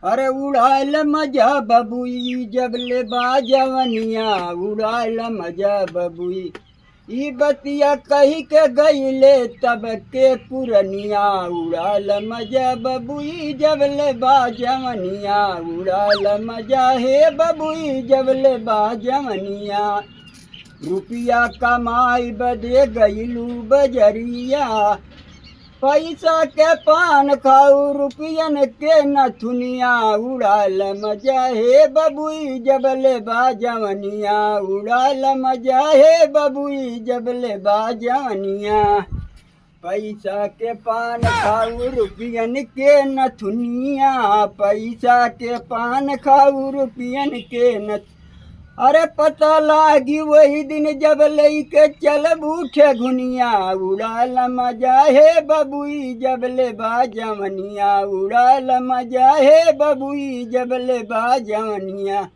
अरे उड़ाल मजा बबुई जब ले बाजवनिया, उड़ाल मजा बबुई। ई बतिया कही के गईले तब के पुरनिया, उड़ाल मजा बबुई जब ले बाजवनिया, उड़ाल मजा हे बबुई जब ले बाजवनिया। रुपया कमाई बदे गईलू बजरिया, पैसा के पान खाऊ रुपयन के नथुनिया, उड़ाल मजा हे बबुई जबले बाजवनिया, उड़ाल मजा हे बबुई जबले बाजवनिया। पैसा के पान खाऊ रुपयन के नथुनिया, पैसा के पान खाऊ रुपयन के नथुनिया। अरे पता लागी वही दिन जब लेके चल बूठे घुनिया, उड़ाल मजा हे बबुई जब ले बाजवनिया, उड़ाल मजा हे बबुई जब ले बाजवनिया।